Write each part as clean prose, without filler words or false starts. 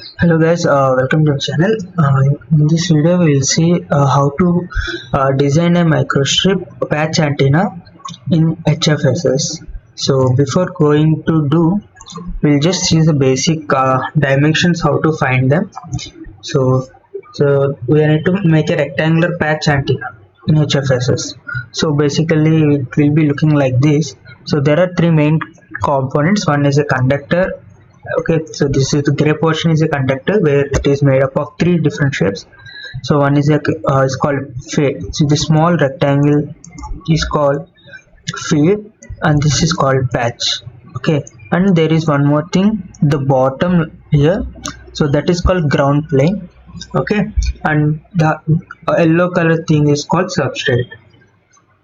Hello guys, welcome to the channel. In this video we will see how to design a microstrip patch antenna in HFSS. So before going to do, we'll just see the basic dimensions, how to find them. So, so we need to make a rectangular patch antenna in HFSS. So basically it will be looking like this. So there are three main components. One is a conductor. Okay, so this is the gray portion is a conductor where it is made up of three different shapes. So one is it's called feed. So the small rectangle is called feed, and this is called patch. Okay, and there is one more thing, the bottom here. So that is called ground plane. Okay, and the yellow color thing is called substrate.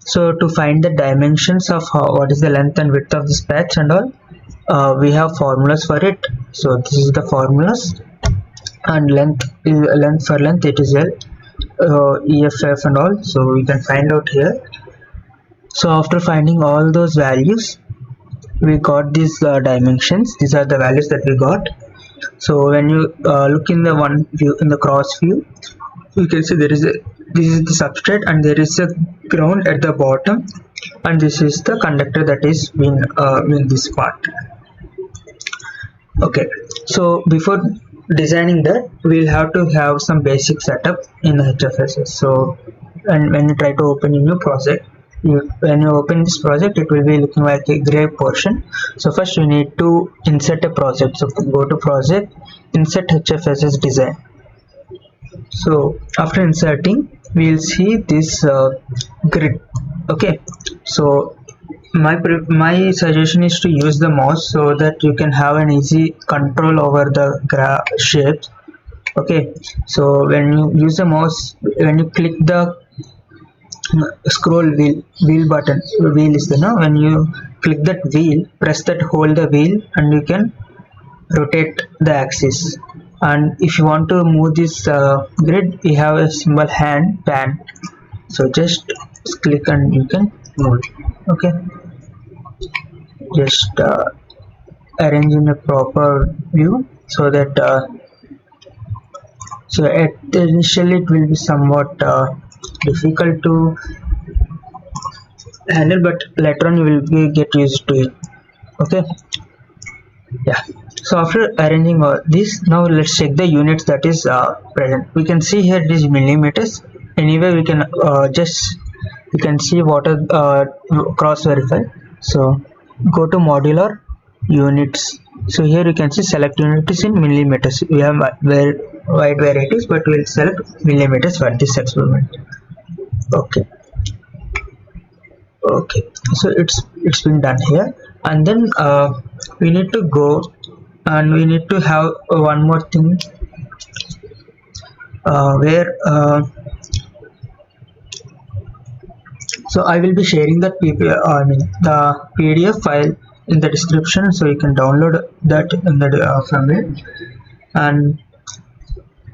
So to find the dimensions of what is the length and width of this patch and all, we have formulas for it. So this is the formulas, and length for length it is L, EFF and all. So we can find out here. So after finding all those values, we got these dimensions. These are the values that we got. So when you look in the one view, in the cross view, you can see this is the substrate and there is a ground at the bottom, and this is the conductor that is in this part. Okay, so before designing that, we'll have to have some basic setup in HFSS. So, and when you try to open a new project, when you open this project, it will be looking like a gray portion. So first you need to insert a project. So go to project, insert HFSS design. So after inserting, we'll see this grid. Okay, so my suggestion is to use the mouse so that you can have an easy control over the shapes. Okay, so when you use the mouse, when you click the scroll wheel button, wheel is there now. When you click that wheel, press that, hold the wheel, and you can rotate the axis. And if you want to move this grid, you have a symbol hand pan. So just click and you can move it. Okay, just arrange in a proper view so that so initially it will be somewhat difficult to handle, but later on you will get used to it. Okay, yeah. So after arranging all this, now let's check the units that is present. We can see here it is millimeters. Anyway, we can see what are cross verify. So go to modular units. So here you can see select units in millimeters. We have wide varieties, but we'll select millimeters for this experiment. Okay, so it's been done here, and then we need to go and we need to have one more thing where so I will be sharing that the PDF file in the description, so you can download that in the from it, and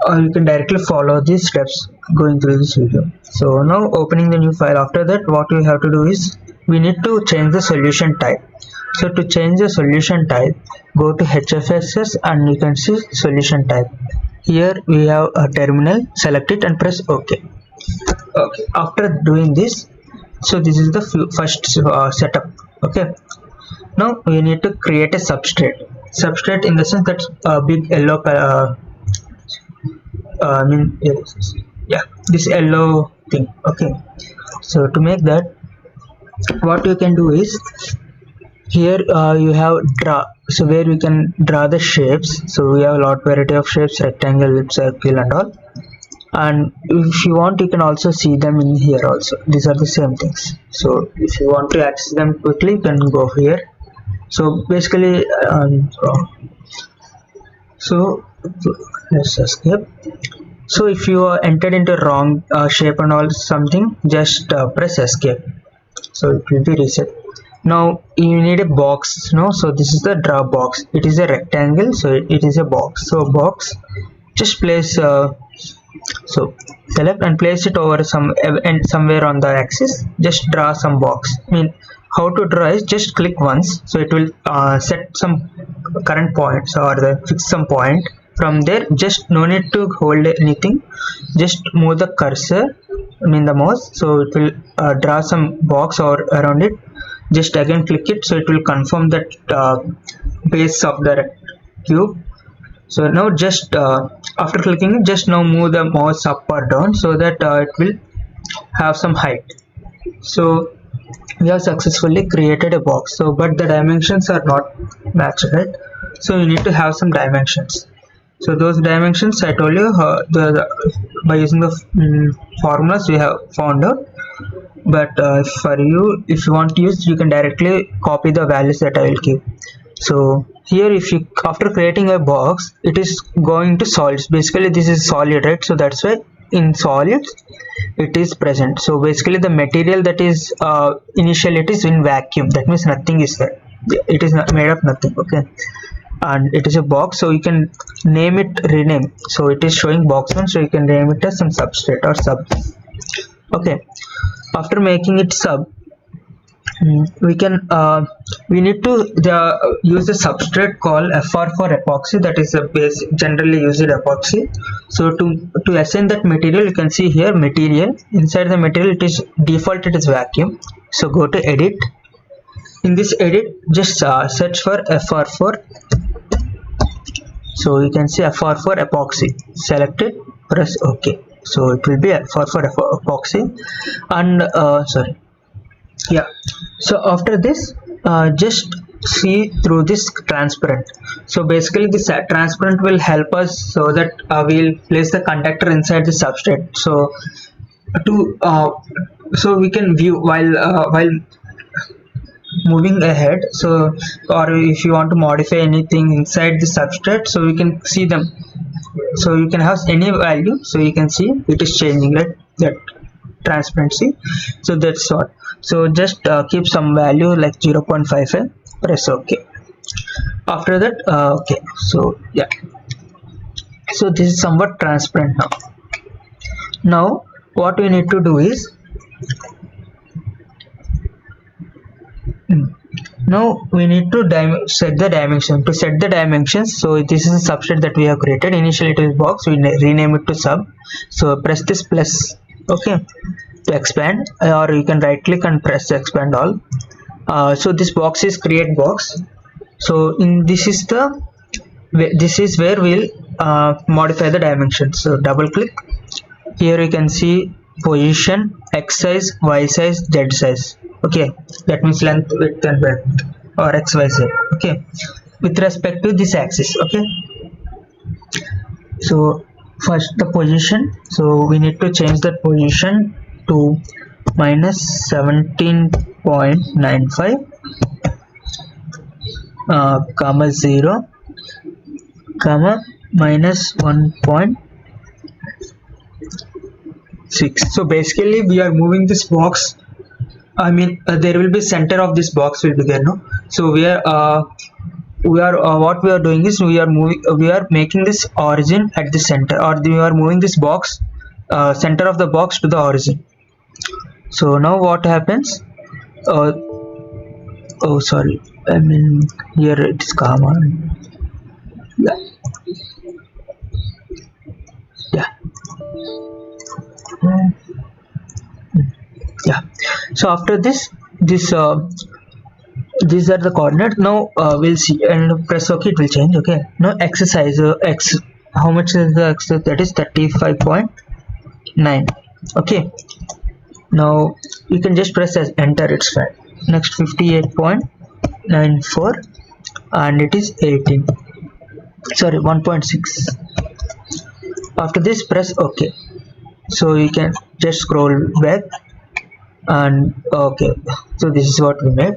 you can directly follow these steps going through this video. So now opening the new file. After that, what we have to do is we need to change the solution type. So to change the solution type, go to HFSS and you can see solution type. Here we have a terminal, select it and press OK. Okay, after doing this, so this is the first setup. Okay, now we need to create a substrate in the sense that big yellow this yellow thing. Okay, so to make that, what you can do is here you have draw, so where you can draw the shapes. So we have a lot variety of shapes, rectangle, circle and all, and if you want you can also see them in here also. These are the same things. So if you want to access them quickly, you can go here. So basically so let's escape. So if you are entered into wrong shape and all something, just press escape, so it will be reset. Now you need a box. No, so this is the draw box. It is a rectangle, so it is a box. So box, just place so select and place it over somewhere on the axis. Just draw some box. How to draw is just click once, so it will set some current points or fix some point, from there, just no need to hold anything, just move the cursor, I mean the mouse, so it will draw some box or around it. Just again click it, so it will confirm that base of the cube. So now just after clicking it, just now move the mouse up or down so that it will have some height. So we have successfully created a box, so but the dimensions are not matched, right? So you need to have some dimensions. So those dimensions I told you by using the formulas we have found out. But for you, if you want to use, you can directly copy the values that I will give. So here, if you after creating a box, it is going to solids. Basically this is solid, right? So that's why in solids it is present. So basically the material that is initially it is in vacuum, that means nothing is there, it is not made of nothing, okay? And it is a box, so you can name it, rename. So it is showing box 1, so you can name it as some substrate or sub. Okay, after making it sub, we need to use a substrate called FR for epoxy, that is a base generally used epoxy. So to assign that material, you can see here material, inside the material it is default, it is vacuum. So go to edit, in this edit just search for FR4. So you can see FR for epoxy, select it, press OK. So it will be FR for epoxy. And so after this, just see through this transparent. So basically this transparent will help us so that we'll place the conductor inside the substrate. So so we can view while moving ahead. So, or if you want to modify anything inside the substrate, so we can see them. So you can have any value, so you can see it is changing, right? That transparency. So that's what. So just keep some value like 0.55, press OK. After that, okay, so yeah, so this is somewhat transparent now. Now what we need to do is, now we need to set the dimension. To set the dimensions, so this is a substrate that we have created. Initially it is box, we rename it to sub. So press this plus, okay, to expand, or you can right click and press expand all. So this box is create box. So this is where we'll modify the dimensions. So double click, here you can see position, x size, y size, z size. Okay, that means length, width and breadth, or xyz. Okay, with respect to this axis. Okay, so first the position, so we need to change that position to minus 17.95 comma 0 comma minus 1.6. so basically we are moving this box, I mean there will be center of this box will be there, no? So we are what we are doing is we are making this origin at the center, or we are moving this box center of the box to the origin. So now what happens, oh sorry, I mean here it is comma, yeah. So after this these are the coordinates. Now we'll see, and press OK, it will change. Okay, now exercise x, how much is the x? That is 35.9. okay, now you can just press as enter, it's fine. Next 58.94, and it is 18, sorry 1.6. after this press OK. So you can just scroll back, and okay, so this is what we made.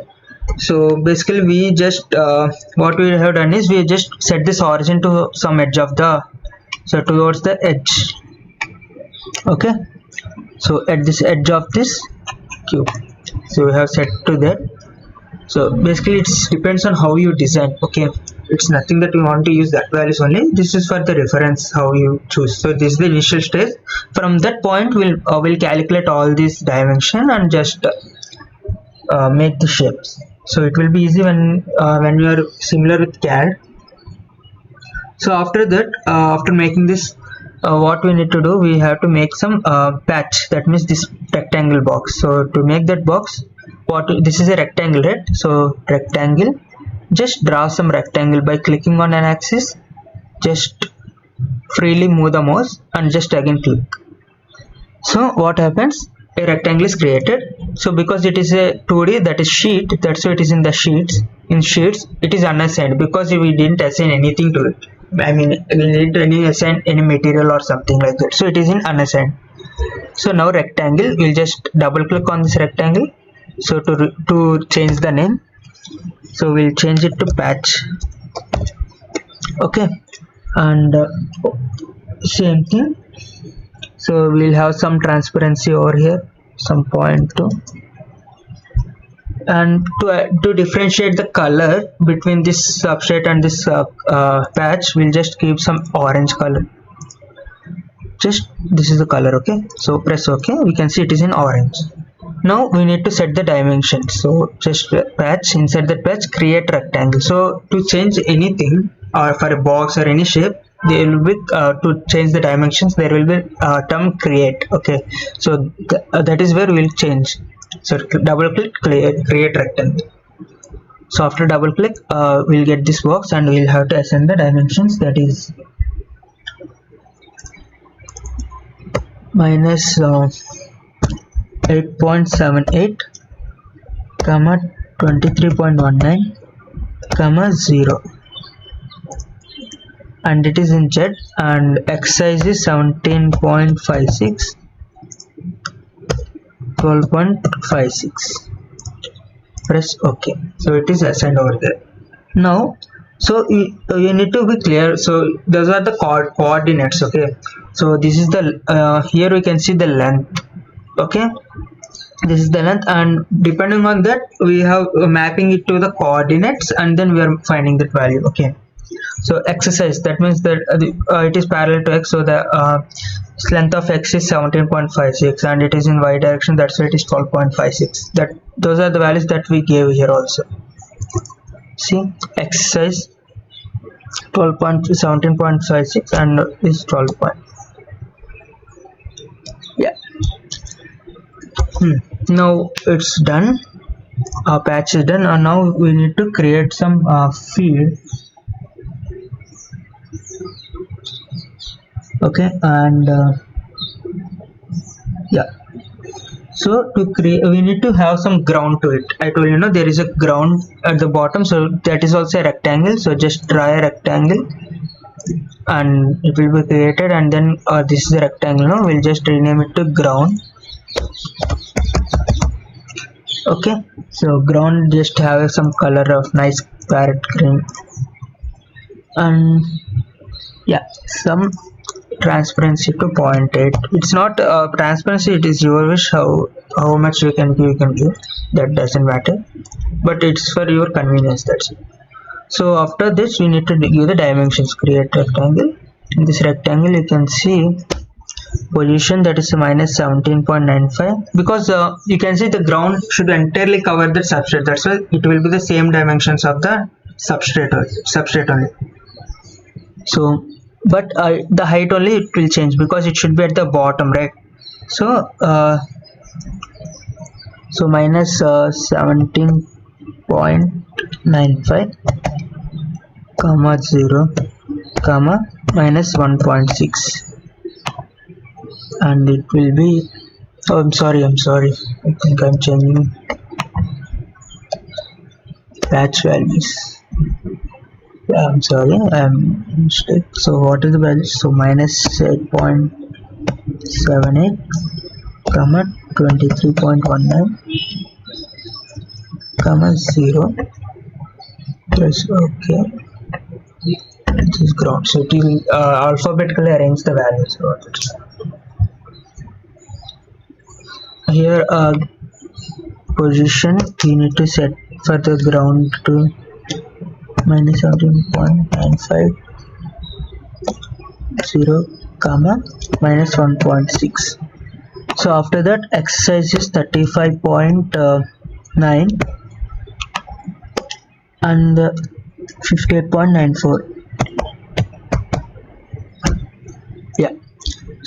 So basically we just what we have done is we just set this origin to some edge of the, so towards the edge. Okay, so at this edge of this cube, so we have set to that. So basically it depends on how you design. Okay, it's nothing that you want to use that values only, this is for the reference how you choose. So this is the initial stage. From that point we'll calculate all these dimension and just make the shapes. So it will be easy when you are similar with CAD. So after that, after making this, what we need to do, we have to make some patch, that means this rectangle box. So to make that box, this is a rectangle, right? So rectangle, just draw some rectangle by clicking on an axis, just freely move the mouse and just again click. So what happens, a rectangle is created. So because it is a 2D, that is sheet, that's why it is in the sheets. In sheets it is unassigned because we didn't assign anything to it. I mean, we didn't assign any material or something like that, so it is in unassigned. So now rectangle, we'll just double click on this rectangle. So to change the name, so we'll change it to patch. Okay, and same thing. So we'll have some transparency over here, some 0.2, and to differentiate the color between this substrate and this patch, we'll just keep some orange color. Just this is the color. Okay, so press OK. We can see it is in orange. Now we need to set the dimensions. So just patch, inside that patch, create rectangle. So to change anything, or for a box or any shape, there will be to change the dimensions, there will be term create. Okay, so that is where we'll change. So double click, create rectangle. So after double click, we'll get this box and we'll have to assign the dimensions, that is minus 8.78 comma 23.19 comma 0, and it is in Z, and X size is 17.56, 12.56. Press OK. So it is assigned over there. Now, so you need to be clear. So those are the coordinates. Okay, so this is the here we can see the length. Okay, this is the length, and depending on that we have mapping it to the coordinates, and then we are finding that value. Okay, so exercise, that means that it is parallel to x, so the length of x is 17.56 and it is in y direction, that's why it is 12.56. that those are the values that we gave here also. See, exercise 17.56 and is 12. Yeah. Now it's done, our patch is done, and now we need to create some field. Okay, and yeah, so to create, we need to have some ground to it. I told you, there is a ground at the bottom, so that is also a rectangle. So just draw a rectangle and it will be created, and then this is the rectangle. Now we'll just rename it to ground. Okay, so ground just have some color of nice parrot green, and yeah, some transparency to 0.8. it's not transparency, it is your wish, how much you can give, that doesn't matter, but it's for your convenience, that's it. So after this we need to give the dimensions. Create rectangle. In this rectangle you can see position, that is minus 17.95, because you can see the ground should entirely cover the substrate, that's why it will be the same dimensions of the substrate only. So but the height only it will change, because it should be at the bottom, right? So so minus 17.95 comma 0 comma minus 1.6, and it will be, oh, I'm sorry, I think I'm changing patch values. Yeah, I'm sorry, I'm mistake. So what is the value? So minus 8.78 comma 23.19 comma 0. Press OK. This is ground. So it will alphabetically arrange the values. Here position we need to set for the ground to minus 17.95 0 comma minus 1.6. so after that exercise is 35.9 and 58.94.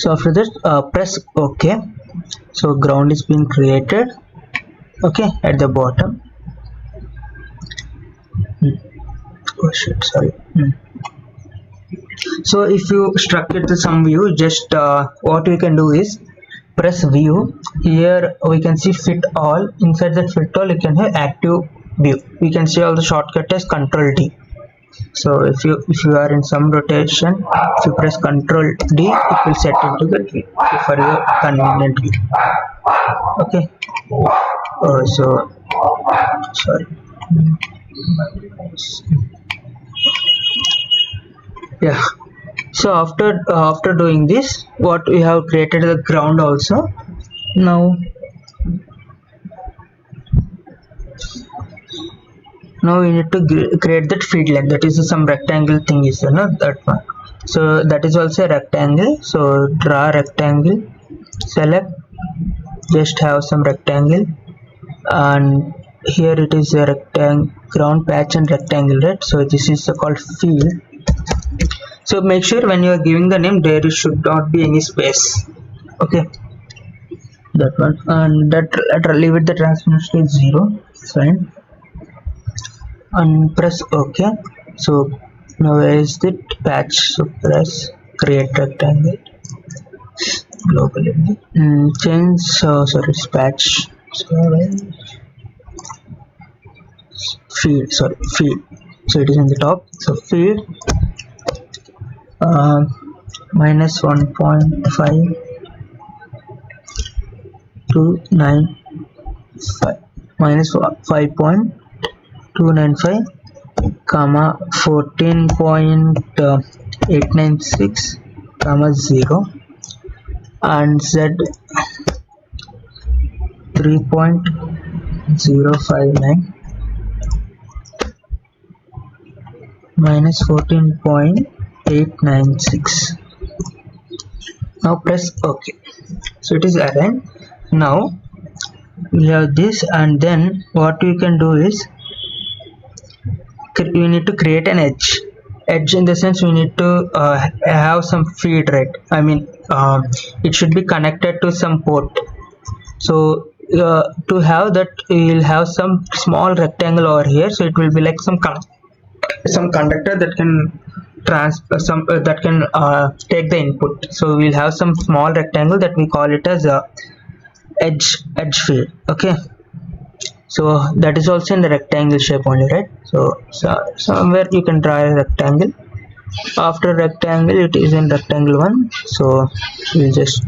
So after that press OK. So ground is being created, okay, at the bottom. Oh shit, sorry. So if you struck it to some view, just what we can do is press view. Here we can see fit all. Inside that fit all you can have active view. We can see all the shortcut as Control D. So if you are in some rotation, if you press Control D, it will set into the view for your convenient view. Okay. So sorry. Yeah. So after doing this, what we have created the ground also. Now we need to create that feed line. That is some rectangle thing is that one. So that is also a rectangle. So draw rectangle, select, just have some rectangle, and here it is a rectangle, ground patch and rectangle, right? So this is called field. So make sure when you are giving the name there should not be any space, okay, that one. And that leave it the transformation is 0, fine, and press OK. So now where is the patch? So press create rectangle, global change, sorry, patch, feed, sorry, feed. So it is in the top. So feed minus 1.5 295 minus 5.295 comma 14.896 comma 0 and Z 3.059 minus 14.896. Now press OK. So it is aligned. Now we have this, and then what we can do is we need to create an edge in the sense we need to have some feed, right? I mean it should be connected to some port. So to have that, we will have some small rectangle over here. So it will be like some conductor that can take the input. So we'll have some small rectangle that we call it as a edge field, okay. So that is also in the rectangle shape only, right? So somewhere you can draw a rectangle. After rectangle it is in rectangle 1, so we'll just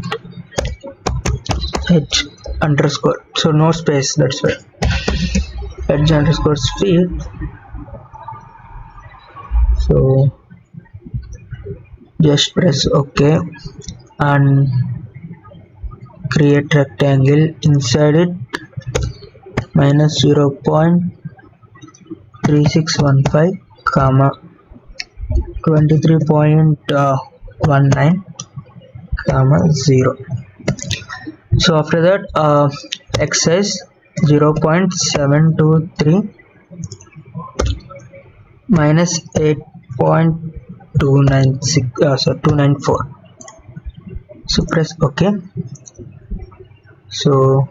edge underscore, so no space, that's why edge underscore feed. So just press OK and create rectangle. Inside it minus 0.3615 comma 23.19 comma 0. So after that excess 0.723 minus 294. So press OK. So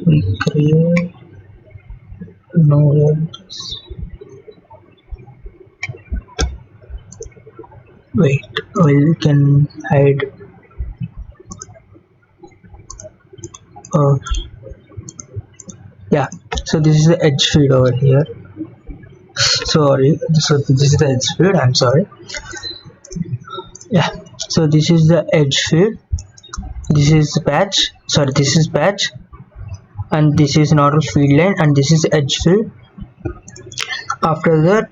we create no edges. Wait, we can hide. Oh yeah, so this is the edge feed over here. Sorry, so this is the edge feed, I'm sorry. Yeah, so this is the edge feed, this is patch, sorry, this is patch, and this is normal feed line, and this is edge feed. After that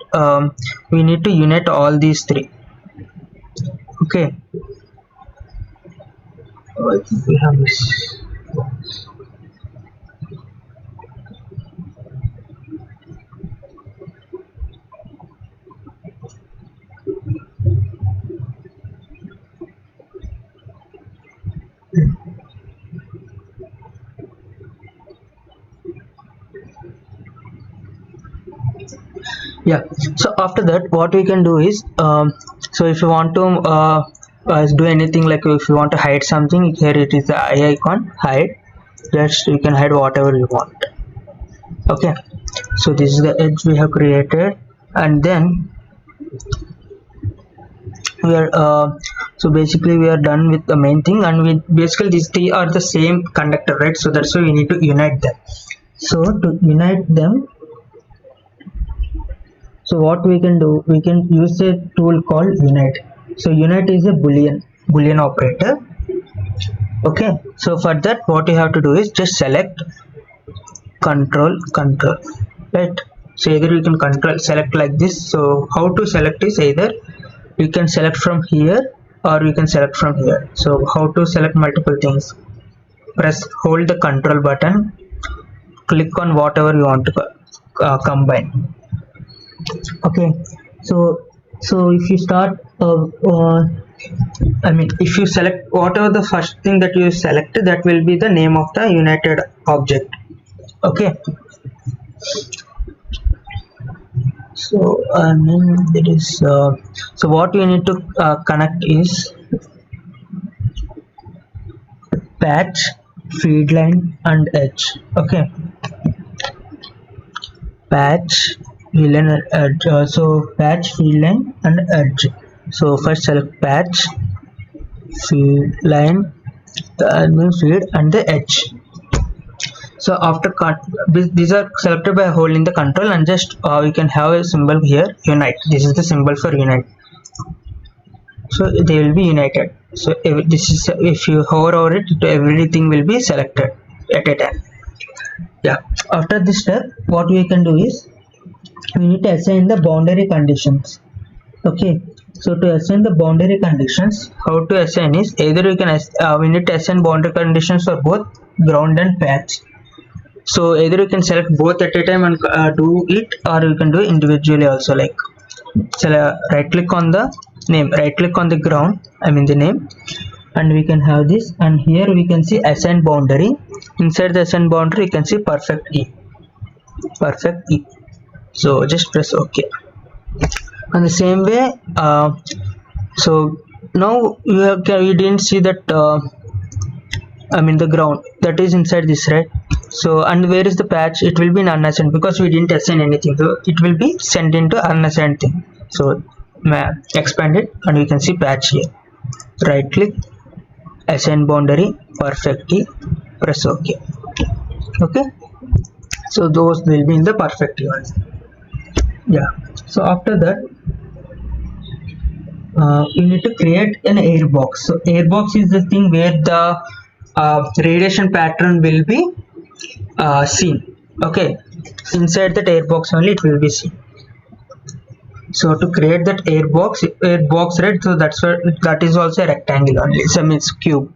we need to unite all these three, okay. I think we have this. Yeah, so after that what we can do is so if you want to do anything, like if you want to hide something, here it is the eye icon, hide. Just you can hide whatever you want. Okay, so this is the edge we have created, and then we are so basically we are done with the main thing, and we basically these three are the same conductor, right? So that's why we need to unite them. So to unite them, so what we can do, we can use a tool called unite. So unite is a boolean operator. Okay, so for that what you have to do is just select control, right? So either you can control select like this. So how to select is either you can select from here or you can select from here. So how to select multiple things? Hold the control button, click on whatever you want to combine. Okay, so if you start if you select whatever the first thing that you select, that will be the name of the united object. Okay, so it is so what you need to connect is patch, feed line and edge. Okay, patch, feed line and edge. So patch, feed line and edge. So first select patch, feed line, feed and the edge. So after these are selected by holding the control, and just we can have a symbol here, unite. This is the symbol for unite. So they will be united. So this is, if you hover over it, everything will be selected at a time. Yeah, after this step what we can do is we need to assign the boundary conditions. Okay, so to assign the boundary conditions, how to assign is either you can we need to assign boundary conditions for both ground and patch. So either you can select both at a time and do it, or you can do it individually also. Like right click on the name, right click on the ground, the name, and we can have this, and here we can see assign boundary. Inside the assign boundary you can see perfect E. So just press OK. And the same way, so now you didn't see that the ground that is inside this, right? So and where is the patch? It will be in unassigned because we didn't assign anything, so it will be sent into unassigned thing. So expand it and we can see patch here. Right click, assign boundary, perfect key, press OK. Okay, so those will be in the perfect key ones. Yeah, so after that you need to create an air box. So air box is the thing where the radiation pattern will be seen. Okay, inside that air box only it will be seen. So to create that air box, right? So that is also a rectangle only. So means cube.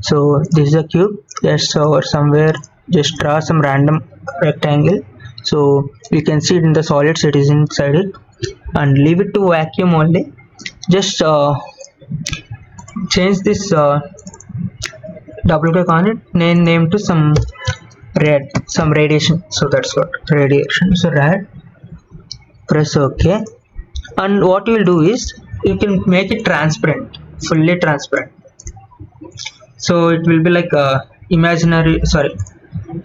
So this is a cube. Just or somewhere just draw some random rectangle. So you can see it in the solids, it is inside it, and leave it to vacuum only. Just change this double click on it, name to some radiation. So that's what radiation. So rad, press OK. And what you will do is you can make it transparent, fully transparent. So it will be like a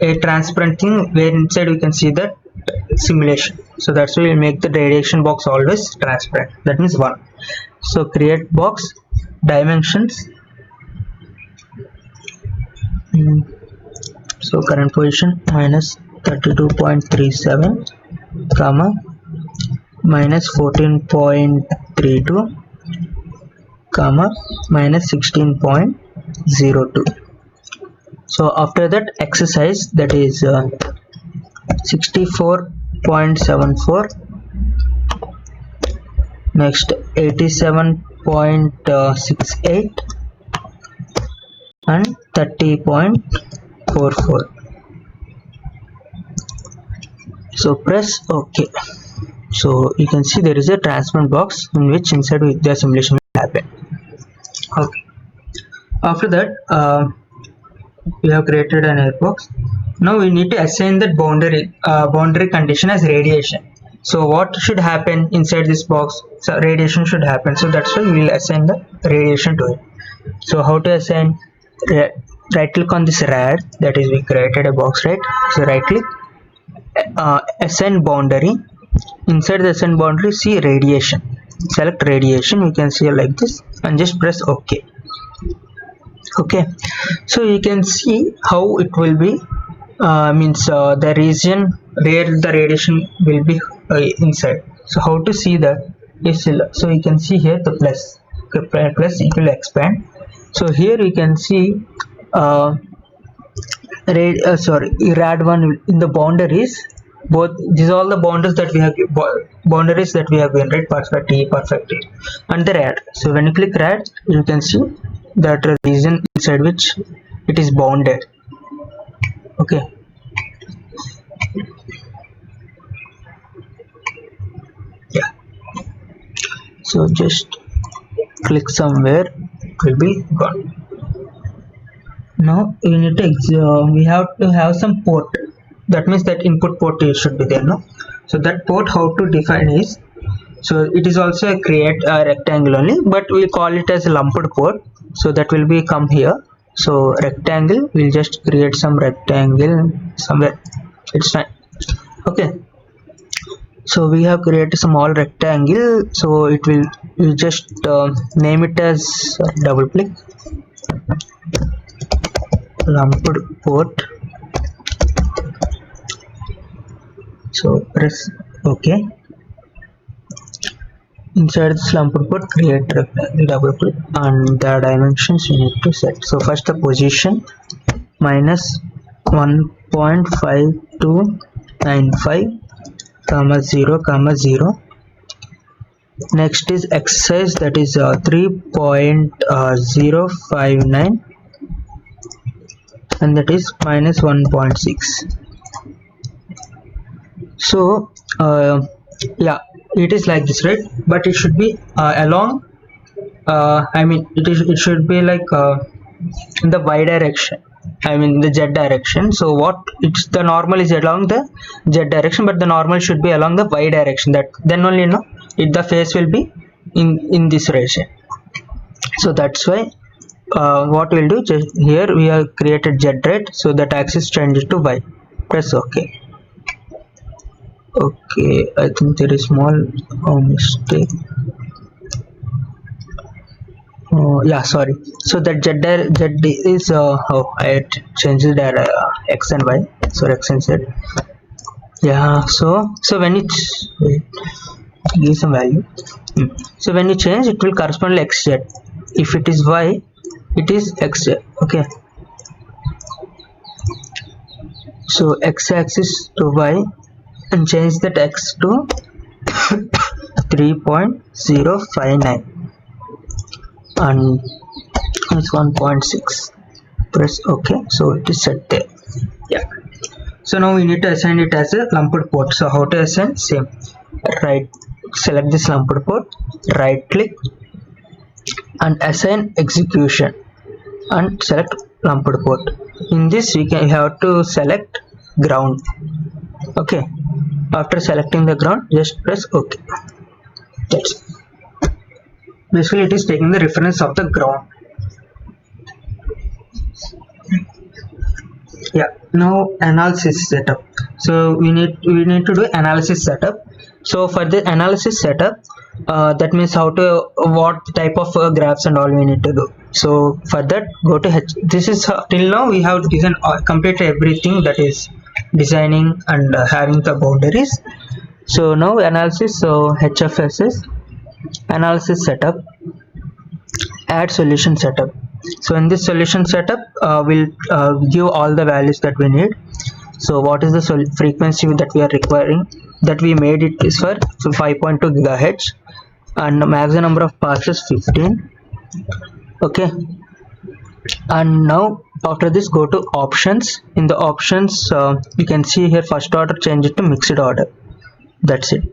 a transparent thing where inside we can see the simulation. So that's why we make the radiation box always transparent. That means 1. So create box, dimensions. So current position minus 32.37 comma minus 14.32 comma minus 16.02. So after that exercise, that is 64.74, next 87.68 and 30.44. So press OK. So you can see there is a transparent box in which inside the simulation will happen. Okay, after that we have created an air box. Now we need to assign that boundary condition as radiation. So what should happen inside this box? So radiation should happen, so that's why we will assign the radiation to it. So how to assign? Right click on this rad, that is we created a box, right? So right click, assign boundary. Inside the assign boundary, see radiation, select radiation, you can see like this, and just press OK. Okay, so you can see how it will be, the region where the radiation will be inside. So how to see that is, so you can see here the plus, plus it will expand. So here you can see rad1 in the boundaries. Both these are all the boundaries that we have, given, right? Perfect E, perfect E, and the rad. So when you click rad, you can see that region inside which it is bounded. Okay, yeah, so just click somewhere, it will be gone. Now we need to we have to have some port, that means that input port should be there, no? So that port, how to define is, so it is also a create a rectangle only, but we call it as a lumped port, so that will be come here. So rectangle, we'll just create some rectangle somewhere, it's fine. Okay, so we have created small rectangle, so it will, you just name it as double click lumped port. So press OK. Inside this lumped port, create rectangle, double click, and the dimensions you need to set. So first the position minus 1.5295 comma 0 comma 0. Next is X size, that is 3.059, and that is minus 1.6. So yeah, it is like this, right? But it should be along, it should be like in the y direction, the z direction. So what, it's the normal is along the z direction, but the normal should be along the y direction, that then only the face will be in this region. So that's why what we'll do, just here we have created z, right? So that axis changed to y. Press OK. Okay, I think there is small mistake. Yeah, sorry. So that z is I changed the x and y, so x and z. Yeah, so when it's, give some value. So when you change, it will correspond to xz. If it is y, it is xz. Okay, so x-axis to y, and change that x to 3.059 and it's 1.6. Press OK. So it is set there. Yeah. So now we need to assign it as a lumped port. So how to assign? Same. Right. Select this lumped port. Right click and assign execution and select lumped port. In this we have to select ground. Okay. After selecting the ground, just press OK. That's it. Basically it is taking the reference of the ground. Yeah, now analysis setup. So we need to do analysis setup. So for the analysis setup, that means what type of graphs and all we need to do. So for that, go to this is till now we have designed complete everything, that is designing and having the boundaries. So now analysis, so HFSS analysis setup, add solution setup. So in this solution setup, we'll give all the values that we need. So what is the frequency that we are requiring, that we made it is for 5.2 gigahertz, and maximum number of passes 15. Okay, and now after this, go to options. In the options, you can see here first order, change it to mixed order. That's it.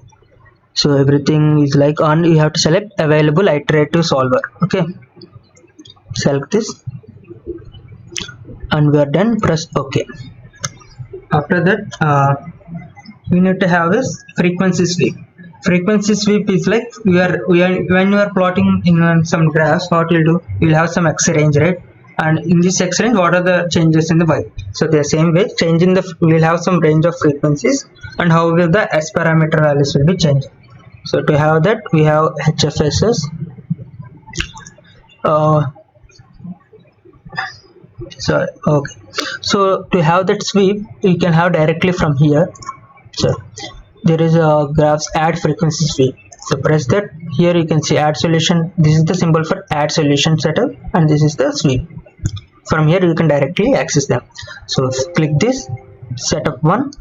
So everything is like on, you have to select available iterative solver. Okay, select this and we are done. Press OK. After that, we need to have is frequency sweep. Frequency sweep is like when you are plotting in some graphs, what you'll do, you'll have some x range, right? And in this x range, what are the changes in the y? So the same way, changing the we'll have some range of frequencies, and how will the s parameter values will be changed. So to have that, we have HFSS. Sorry, okay. So to have that sweep, you can have directly from here. So there is a graphs add frequency sweep. So press that. Here you can see add solution. This is the symbol for add solution setup, and this is the sweep. From here you can directly access them. So click this setup one.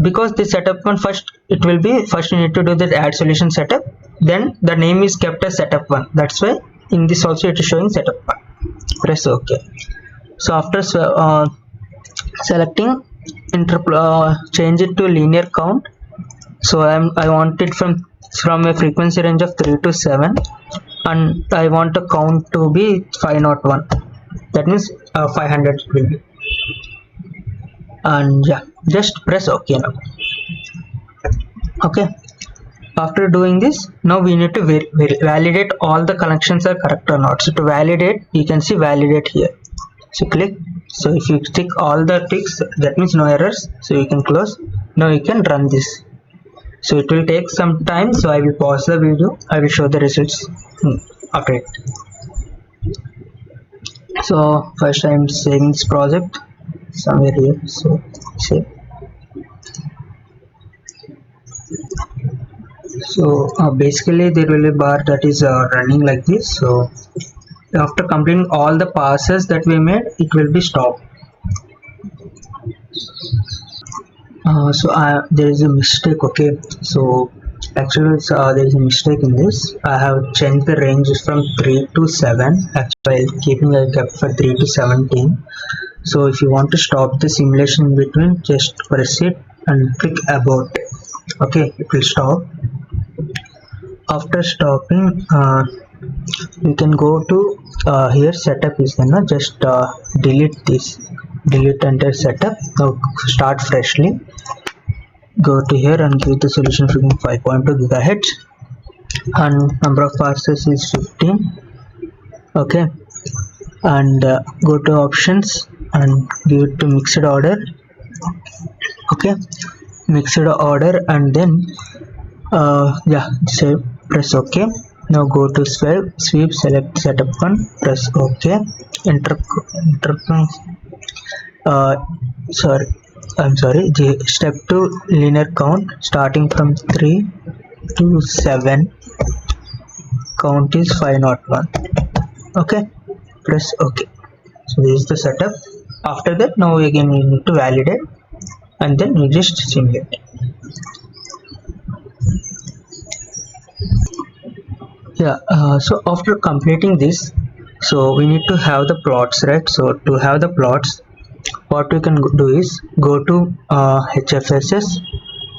Because the setup one, first you need to do the add solution setup, then the name is kept as setup one. That's why in this also it is showing setup one. Press OK. So after selecting change it to linear count. So I want it from a frequency range of 3 to 7, and I want the count to be 501. That means 500 will be. And yeah, just press OK now. Okay, after doing this, now we need to validate all the connections are correct or not. So to validate, you can see validate here. So click. So if you tick all the ticks, that means no errors, so you can close. Now you can run this. So it will take some time, so I will pause the video. I will show the results after it. So first I am saving this project somewhere here. So save. So basically there will be a bar that is running like this. So after completing all the passes that we made, it will be stopped. There is a mistake. Okay, so actually there is a mistake in this. I have changed the ranges from 3 to 7. Actually keeping a gap for 3 to 17. So if you want to stop the simulation in between, just press it and click abort. Okay, it will stop. After stopping, you can go to here setup is there. Just delete this, delete entire setup. Now start freshly. Go to here and give the solution frequency 5.2 gigahertz, and number of passes is 15. Okay, and go to options and give it to mixed order. Okay, mixed order, and then yeah, say press OK. Now go to sweep, select setup one, press OK. Step 2 linear count starting from 3 to 7. Count is 501. Okay, press OK. So this is the setup. After that, now again we need to validate, and then we just simulate. Yeah, so after completing this, so we need to have the plots, right? So to have the plots, what we can do is go to HFSS.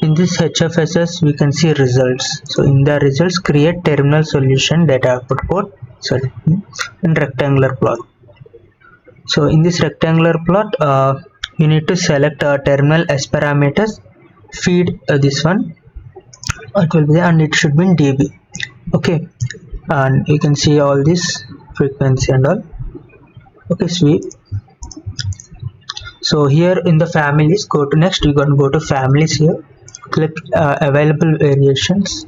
In this HFSS we can see results. So in the results, create terminal solution data output port, sorry, in rectangular plot. So in this rectangular plot, you need to select terminal S parameters, feed this one, it will be there, and it should be in dB. Okay, and you can see all this frequency and all. Okay, sweep. So here in the families, go to next, you're going to go to families here, click available variations.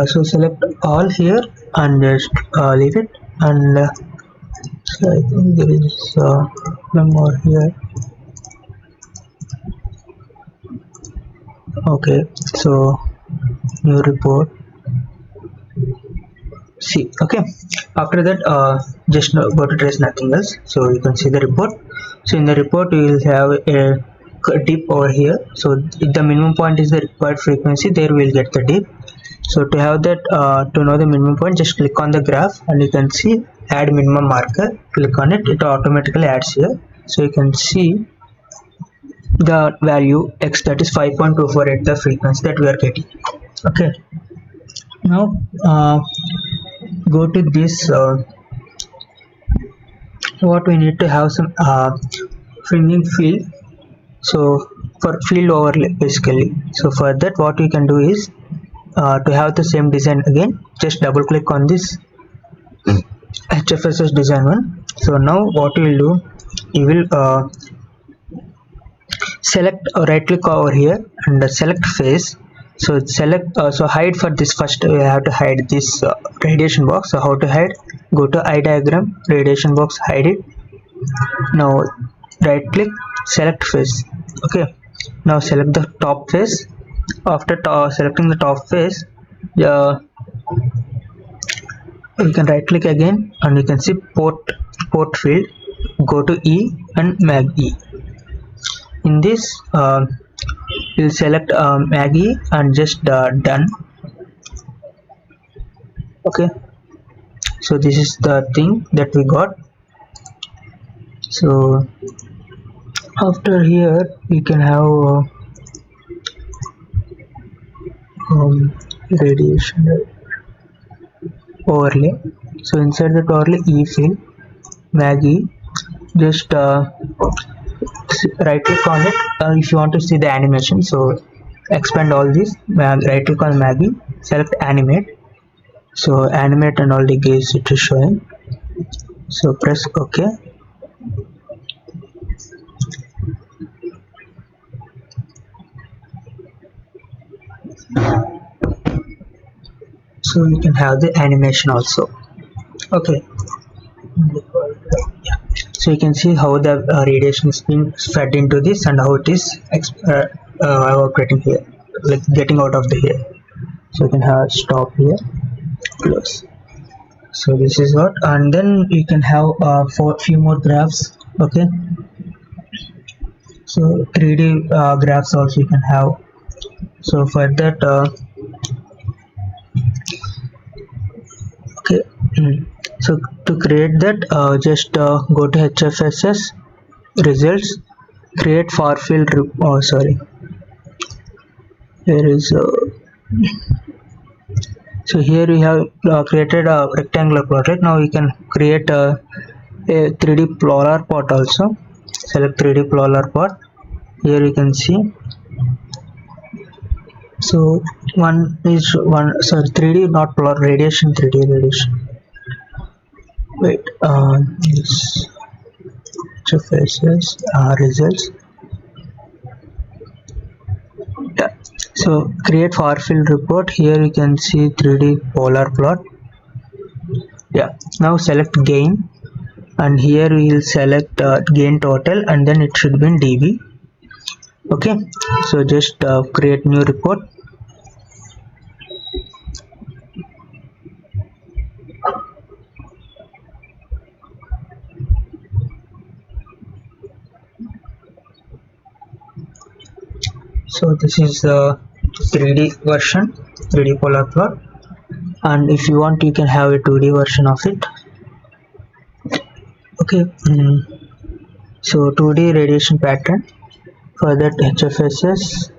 So select all here and just leave it, and so I think there is one more here. Okay, so new report, see. Okay, after that just go to trace nothing else, so you can see the report. So in the report you will have a dip over here. So if the minimum point is the required frequency, there we'll get the dip. So to have that, to know the minimum point, just click on the graph and you can see add minimum marker. Click on it, it automatically adds here. So you can see the value x, that is 5.248, the frequency that we are getting. Okay, now go to this. What we need to have some fringing field, so for field overlay basically. So for that, what we can do is to have the same design again, just double click on this HFSS design one. So now what you will do, you will select right click over here and select face. So select so hide. For this, first we have to hide this radiation box. So how to hide? Go to eye diagram, radiation box, hide it. Now right click, select face. Okay, now select the top face. After selecting the top face, you can right click again and you can see port field. Go to E and mag E. In this we'll select mag E and just done. Okay, so this is the thing that we got. So after here we can have radiation overlay. So inside that overlay, E field, mag E, just right click on it if you want to see the animation. So expand all this, right click on mag E, select animate. So animate and all the gaze it is showing. So press OK. So you can have the animation also. Okay, yeah. So you can see how the radiation is being fed into this and how it is evaporating here, like getting out of the hair. So you can have stop here, close. So this is what, and then you can have for few more graphs. Okay, so 3D graphs also you can have. So for that okay, so to create that, just go to HFSS results, create far field. Here is so here we have created a rectangular plot. Right now we can create a 3D polar plot also. Select 3D polar plot. Here you can see. So 3D, not polar, radiation, 3D radiation. Wait, this HFSS results. Yeah. So create far field report. Here you can see 3D polar plot. Yeah. Now select gain, and here we will select gain total, and then it should be in dB. Okay. So just create new report. So this is the 3D version, 3D polar plot, and if you want you can have a 2D version of it. Okay, so 2D radiation pattern. For that, HFSS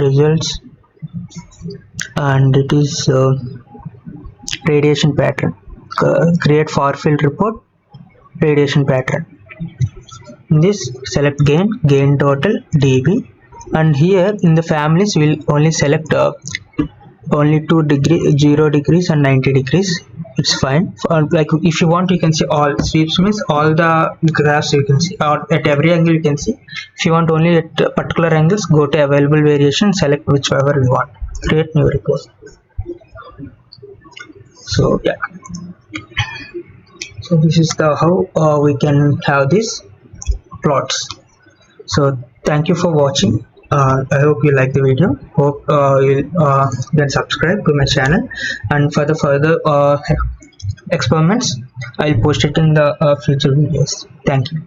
results, and it is radiation pattern. Create far field report, radiation pattern. In this, select gain total, dB. And here in the families we'll only select only 2 degree, 0 degrees and 90 degrees. It's fine. Like if you want you can see all sweeps, means all the graphs you can see, or at every angle you can see. If you want only at particular angles, go to available variation, select whichever you want, create new report. So yeah, so this is the how we can have these plots. So thank you for watching. I hope you like the video. Hope you'll then subscribe to my channel, and for the further experiments I'll post it in the future videos. Thank you.